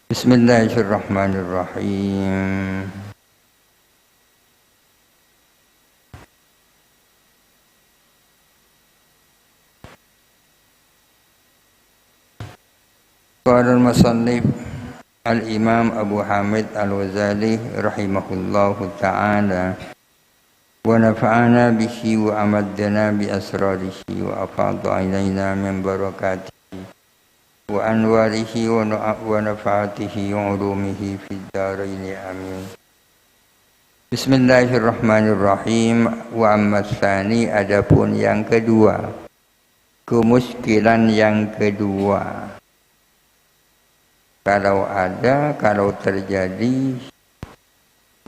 Bismillahirrahmanirrahim. Qala al-musannif al-imam Abu Hamid al-Ghazali rahimahullahu ta'ala wa nafa'ana bihi wa amaddana bi asrarihi wa afadha ilaina min barakatihi wa anwarihi wa nafa'atihi wa ulumihi fid dharain amin. Bismillahirrahmanirrahim. Wa amma tsani, adapun yang kedua, kemuskilan yang kedua, kalau terjadi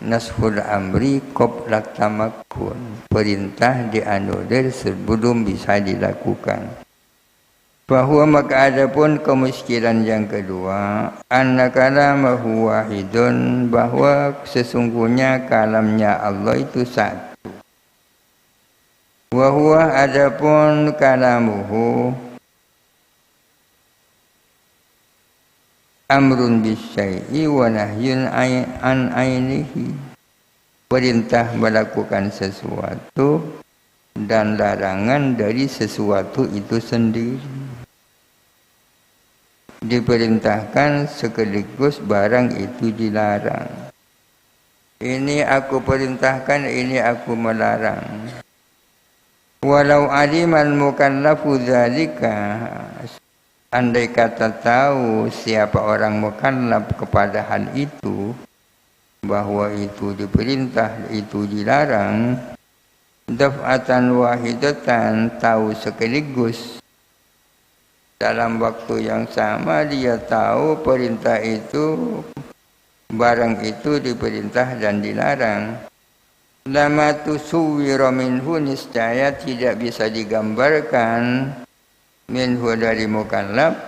nasful amri qabla tamakkun, perintah dianulir sebelum bisa dilakukan. Bahwa maka adapun kemuskilan yang kedua, anna kalamahu wahidun, bahwa sesungguhnya kalamnya Allah itu satu. Wa huwa adapun kalamuhu amrun bisyai'i wa nahyun an ainihi, perintah melakukan sesuatu dan larangan dari sesuatu itu sendiri. Diperintahkan sekaligus barang itu dilarang. Ini aku perintahkan, ini aku melarang. Walau alimal mukallafu dzalika, andai kata tahu siapa orang mukallaf kepada hal itu, bahwa itu diperintah, itu dilarang, daf'atan wahidatan, tahu sekaligus dalam waktu yang sama, dia tahu perintah itu, barang itu diperintah dan dilarang. Lama tusuwira minhu, niscaya tidak bisa digambarkan minhu dari mukallaf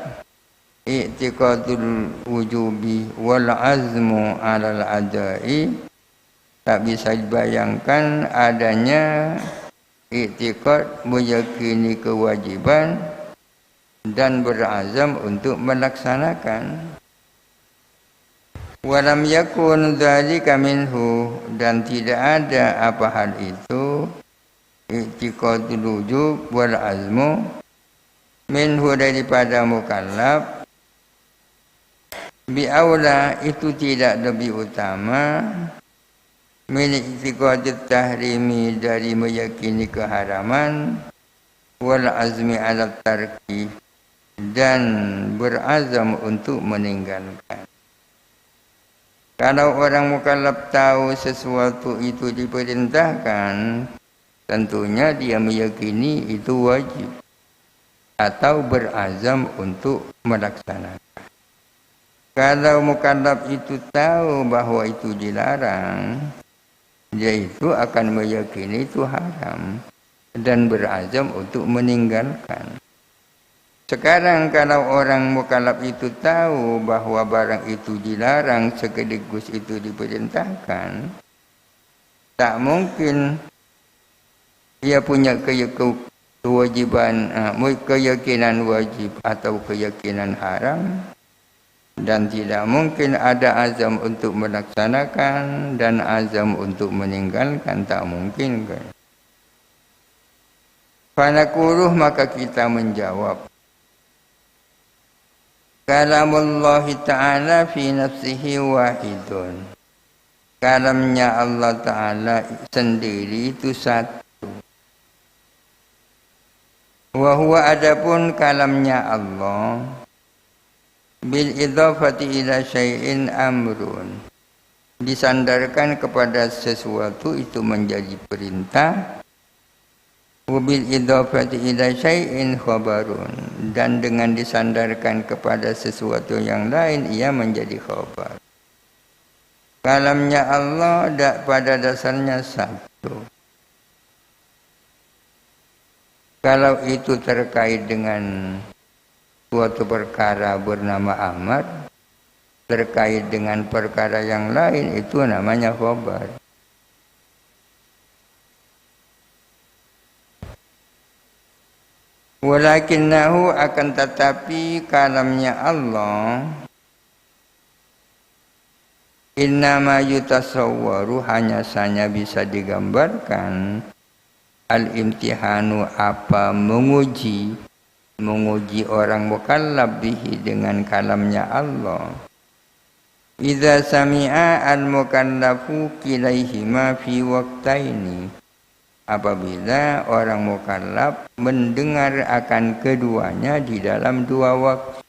i'tiqadul wujubi wal azmu alal adai, tak bisa dibayangkan adanya i'tiqad, meyakini kewajiban dan berazam untuk melaksanakan. Walam yakun dzalika minhu, dan tidak ada apa hal itu, i'tiqadul wujub wal azmu minhu daripada mukallaf, bi'aula, itu tidak lebih utama, min i'tiqadit tahrimi, dari meyakini keharaman, wal azmi ala tarki, dan berazam untuk meninggalkan. Kalau orang mukallaf tahu sesuatu itu diperintahkan, tentunya dia meyakini itu wajib atau berazam untuk melaksanakan. Kalau mukallaf itu tahu bahwa itu dilarang, dia itu akan meyakini itu haram dan berazam untuk meninggalkan. Sekarang kalau orang mukallaf itu tahu bahwa barang itu dilarang sekaligus itu diperintahkan, tak mungkin ia punya kewajiban, keyakinan wajib atau keyakinan haram, dan tidak mungkin ada azam untuk melaksanakan dan azam untuk meninggalkan, tak mungkin kan. Fanakuruh, maka kita menjawab, kalamullahi ta'ala fi nafsihi wahidun, kalamnya Allah Ta'ala sendiri itu satu. Wa huwa, adapun kalamnya Allah, bil idhafati ila syai'in amrun, disandarkan kepada sesuatu itu menjadi perintah. Wabil idhafati ila syai'in khabarun, dan dengan disandarkan kepada sesuatu yang lain ia menjadi khabar. Kalamnya Allah pada dasarnya satu. Kalau itu terkait dengan suatu perkara bernama amar, terkait dengan perkara yang lain itu namanya khabar. Walakinnahu, akan tetapi kalamnya Allah Innama yutasawwaru hanya saja bisa digambarkan al-imtihanu apa menguji orang mukallaf bihi dengan kalamnya Allah. Idza sami'a al-mukallafu kilaihima fi waqtaini. Apabila orang mukallaf mendengar akan keduanya di dalam dua waktu.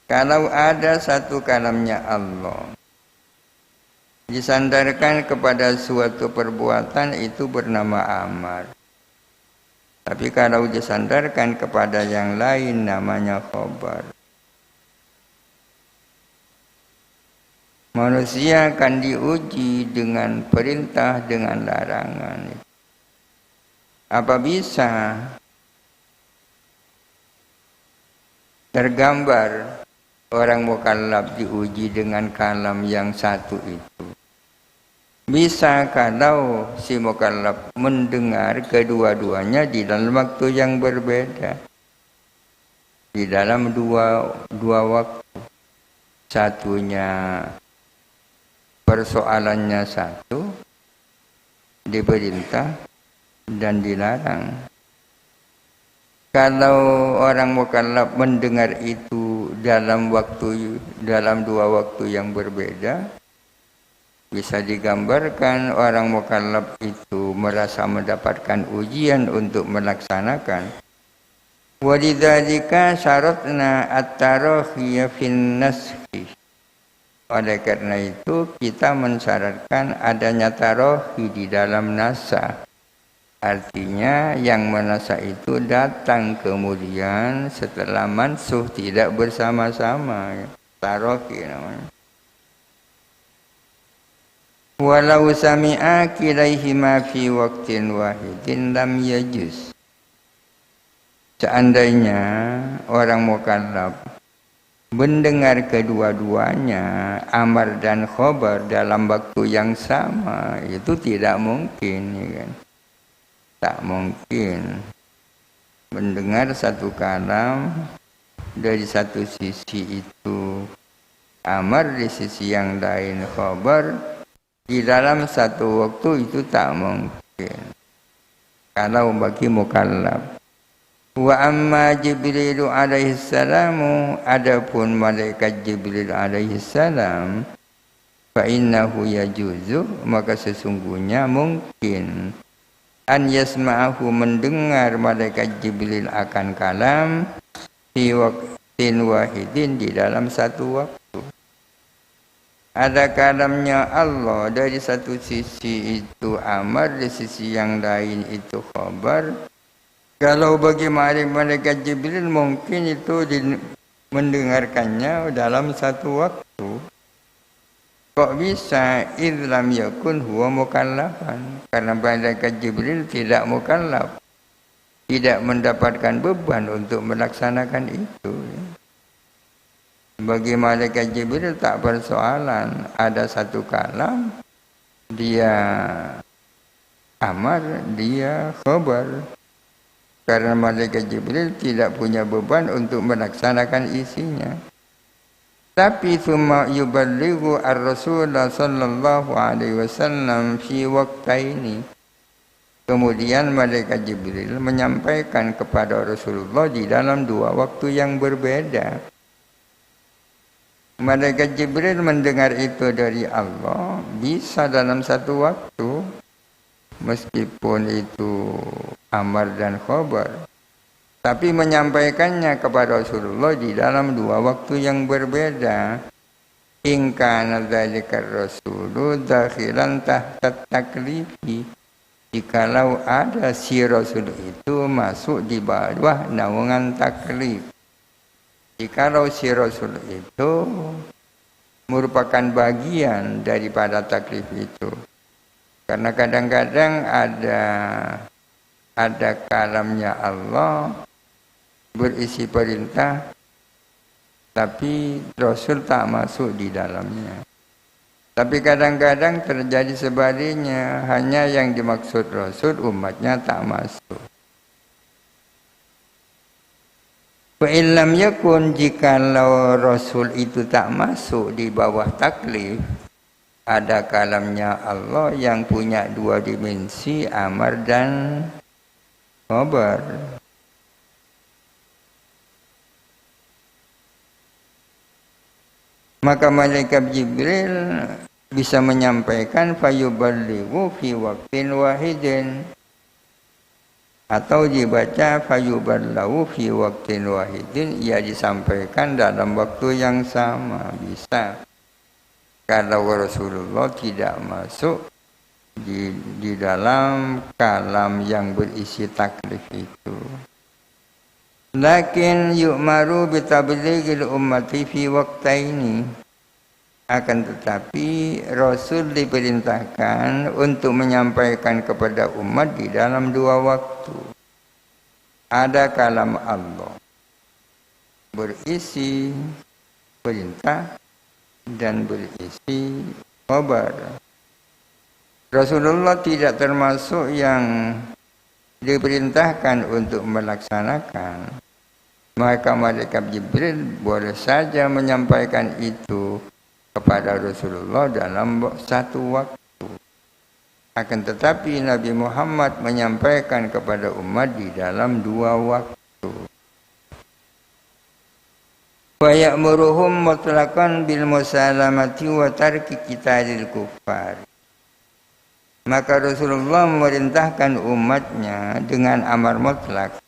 Kalau ada satu kalamnya Allah disandarkan kepada suatu perbuatan itu bernama amar. Tapi kalau disandarkan kepada yang lain namanya khobar. Manusia akan diuji dengan perintah, dengan larangan. Apa bisa tergambar orang mukallaf diuji dengan kalam yang satu itu? Bisa kalau si mukallaf mendengar kedua-duanya di dalam waktu yang berbeda. Di dalam dua waktu. Satunya persoalannya satu, diperintah dan dilarang. Kalau orang mukallaf mendengar itu dalam dua waktu yang berbeda, bisa digambarkan orang mukallaf itu merasa mendapatkan ujian untuk melaksanakan. Walidzalika syaratna at-tarakhiyya fin naskhi. Oleh karena itu kita mensyaratkan adanya tarohi di dalam nasakh. Artinya yang menasakh itu datang kemudian setelah mansuh tidak bersama-sama. Tarohi namanya. Walau sami'a kilaihima fi waqtin wahidin lam yajuz. Seandainya orang mukallaf mendengar kedua-duanya amar dan khobar dalam waktu yang sama, itu tidak mungkin, ya kan? Tak mungkin mendengar satu kalam dari satu sisi itu amar, di sisi yang lain khobar di dalam satu waktu, itu tak mungkin kalau bagi mukallaf. Wa amma Jibril alaihi salamu, adapun malaikat Jibril alaihi salam, fa innahu yajuzu, maka sesungguhnya mungkin an yasma'ahu, mendengar malaikat Jibril akan kalam fi waqtin wahidin, di dalam satu waktu. Ada kalamnya Allah dari satu sisi itu amar, di sisi yang lain itu khabar. Kalau bagi malaikat Jibril mungkin itu mendengarkannya dalam satu waktu. Kok bisa? Idh lam yakun huwa mukallafan. Karena malaikat Jibril tidak mukallaf, tidak mendapatkan beban untuk melaksanakan itu. Bagi malaikat Jibril tak persoalan. Ada satu kalam, dia amar, dia khabar. Karena malaikat Jibril tidak punya beban untuk melaksanakan isinya. Tapi thumma yuballighu ar-Rasulullah sallallahu alaihi wasallam fi waqtaini. Kemudian malaikat Jibril menyampaikan kepada Rasulullah di dalam dua waktu yang berbeda. Malaikat Jibril mendengar itu dari Allah bisa dalam satu waktu, meskipun itu amar dan khobar, tapi menyampaikannya kepada Rasulullah di dalam dua waktu yang berbeda. In kana dzalika rasulu dakhilan tahta taklifi, jikalau ada si Rasul itu masuk di bawah naungan taklif. Jikalau si Rasul itu merupakan bagian daripada taklif itu. Karena kadang-kadang ada kalamnya Allah berisi perintah, tapi Rasul tak masuk di dalamnya. Tapi kadang-kadang terjadi sebaliknya, hanya yang dimaksud Rasul, umatnya tak masuk. Fa illam yakun, jikalau Rasul itu tak masuk di bawah taklif, ada kalamnya Allah yang punya dua dimensi, amar dan khabar. Maka malaikat Jibril bisa menyampaikan fayuballighu fi waqtin wahidin, atau dibaca fayuballighu fi waqtin wahidin, ia disampaikan dalam waktu yang sama, bisa. Kalau Rasulullah tidak masuk di dalam kalam yang berisi taklif itu. Lakin yu'maru bitablighil ummati fi waqtaini, akan tetapi Rasul diperintahkan untuk menyampaikan kepada umat di dalam dua waktu. Ada kalam Allah berisi perintah dan berisi khabar. Rasulullah tidak termasuk yang diperintahkan untuk melaksanakan. Maka malaikat Jibril boleh saja menyampaikan itu kepada Rasulullah dalam satu waktu. Akan tetapi Nabi Muhammad menyampaikan kepada umat di dalam dua waktu. Wa ya'muruhum mutlaqan bil musalamati wa tarki qitalil kuffar. Maka Rasulullah memerintahkan umatnya dengan amar mutlak,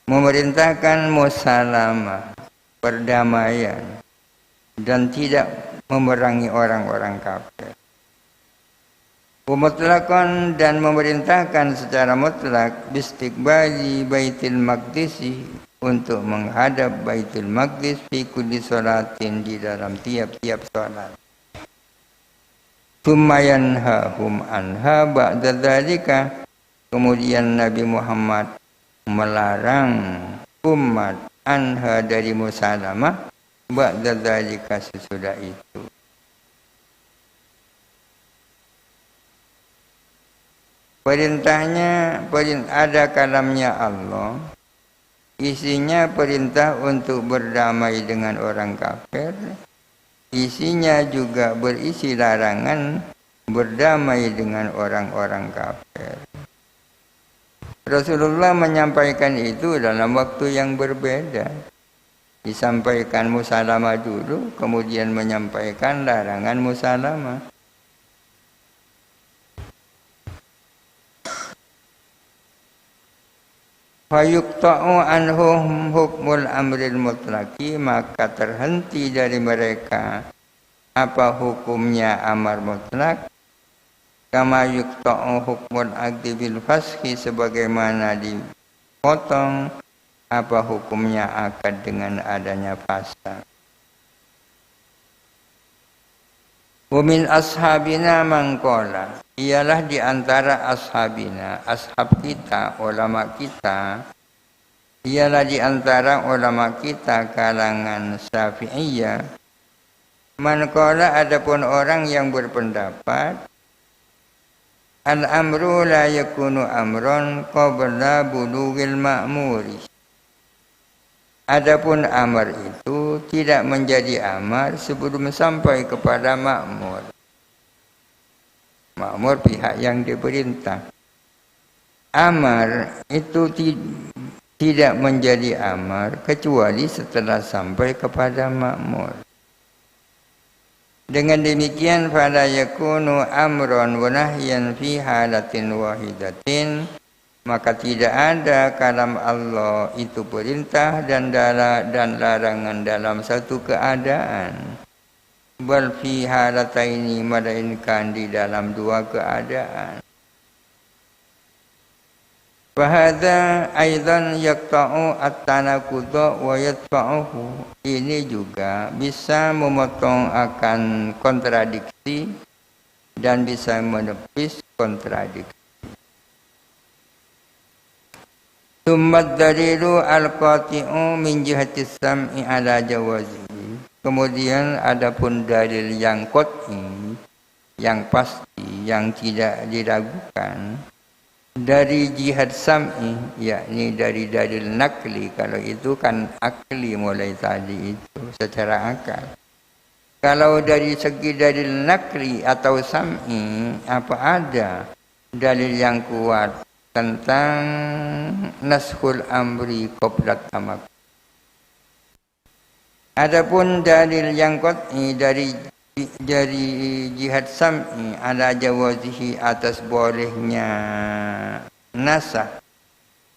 memerintahkan musalamah, perdamaian, dan tidak memerangi orang-orang kafir. Mutlaqan, dan memerintahkan secara mutlak bistiqbali Baitul Maqdis, untuk menghadap Baitul Maqdis fi kulli salatin, di dalam tiap-tiap salat. Tsumma yanhahum anha ba'da dzalika, kemudian Nabi Muhammad melarang umat anha dari musalamah ba'da dzalika, sesudah itu. Perintahnya, ada kalamnya Allah, isinya perintah untuk berdamai dengan orang kafir, isinya juga berisi larangan berdamai dengan orang-orang kafir. Rasulullah menyampaikan itu dalam waktu yang berbeda. Disampaikan musalamah dulu, kemudian menyampaikan larangan musalamah. Fayuqta'u anhum hukmul amril mutlaqi, maka terhenti dari mereka apa hukumnya amar mutlak. Kama yuqta'u hukmul aqdi bil fashi, sebagaimana dipotong apa hukumnya akad dengan adanya fasakh. Wa min ashabina man qala, ialah di antara ashabina, ashab kita, ulama kita, ialah di antara ulama kita kalangan Syafi'iyah, man qala, adapun orang yang berpendapat, al-amru la yakunu amron qabla bulughil ma'muri. Adapun amar itu tidak menjadi amar sebelum sampai kepada makmur. Makmur pihak yang diperintah. Amar itu tidak menjadi amar kecuali setelah sampai kepada makmur. Dengan demikian fala yakunu amron wa nahyan fi halatin wahidatin, maka tidak ada kalam Allah itu perintah dan larangan dalam satu keadaan. Bal fi halataini, melainkan di dalam dua keadaan. Fahadha aidan yaqta'u at-tanaqudha wa yadfa'uhu. Ini juga bisa memotong akan kontradiksi dan bisa menepis kontradiksi. Summat dalilu al-qati'u min jihatis sam'i ala jawazihi. Kemudian adapun dalil yang qat'i, yang pasti, yang tidak diragukan, dari jihad sam'i, yakni dari dalil nakli. Kalau itu kan akli mulai tadi itu secara akal. Kalau dari segi dalil nakli atau sam'i, apa ada dalil yang kuat tentang nashul amri qablat tamak. Adapun dalil yang qat'i dari jihad sam'i ala jawazihi, atas bolehnya nasah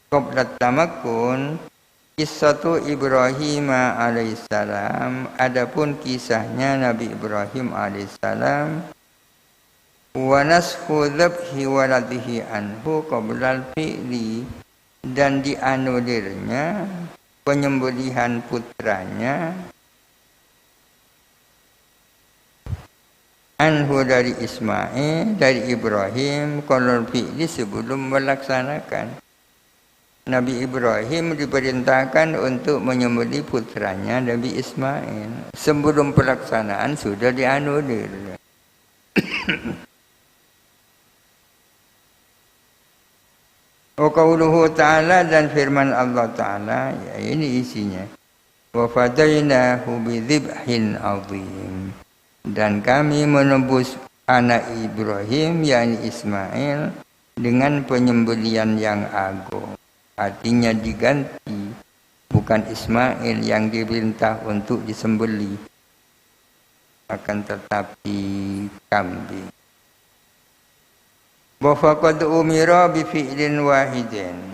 qablat tamakkun, kisatu Ibrahim alaihissalam, adapun kisahnya Nabi Ibrahim alaihissalam, wa nashu dzabhi waladihi anhu qablal fi'li, dan dianulirnya penyembelihan putranya anhu dari Ismail, dari Ibrahim, qablal fi'li, sebelum melaksanakan. Nabi Ibrahim diperintahkan untuk menyembelih putranya Nabi Ismail. Sebelum pelaksanaan sudah dianulir. Wa qauluhu ta'ala, dan firman Allah Ta'ala, ya ini isinya. Wa fadainahu bidzibhin azim, dan kami menebus anak Ibrahim, yakni Ismail, dengan penyembelian yang agung. Artinya diganti, bukan Ismail yang diperintah untuk disembelih, akan tetapi kambing. Wa faqad umira bi fi'lin wahidin,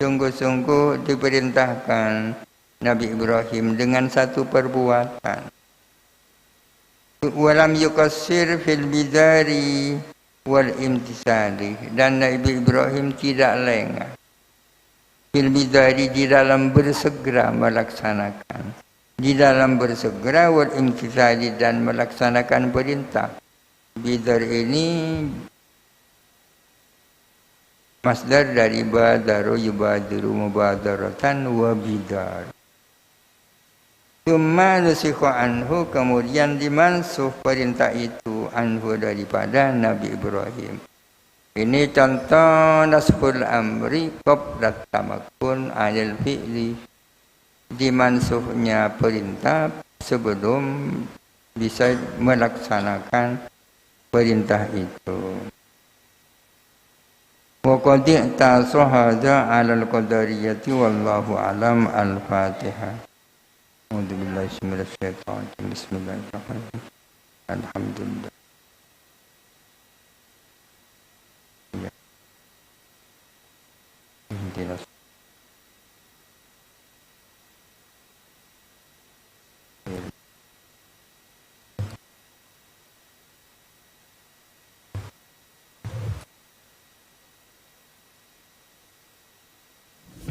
sungguh-sungguh diperintahkan Nabi Ibrahim dengan satu perbuatan. Walam yuqassir fil bidari wal imtisali, dan Nabi Ibrahim tidak lengah fil bidari, di dalam bersegera melaksanakan, di dalam bersegera, wal imtisali, dan melaksanakan perintah. Bidar ini masdar dari badaru yubadiru mubadaratan wa bidar. Tsumma nusikha anhu, kemudian dimansuh perintah itu anhu daripada Nabi Ibrahim. Ini contoh naskhul amri qablat tamakkun anil fi'li, dimansuhnya perintah sebelum bisa melaksanakan perintah itu. Wa qad ta'sahada 'alal qadariyati wallahu alam. Al-Fatihah. A'udzubillahi minasyaitonir rajim. Bismillahirrahmanirrahim. Alhamdulillah. Ya.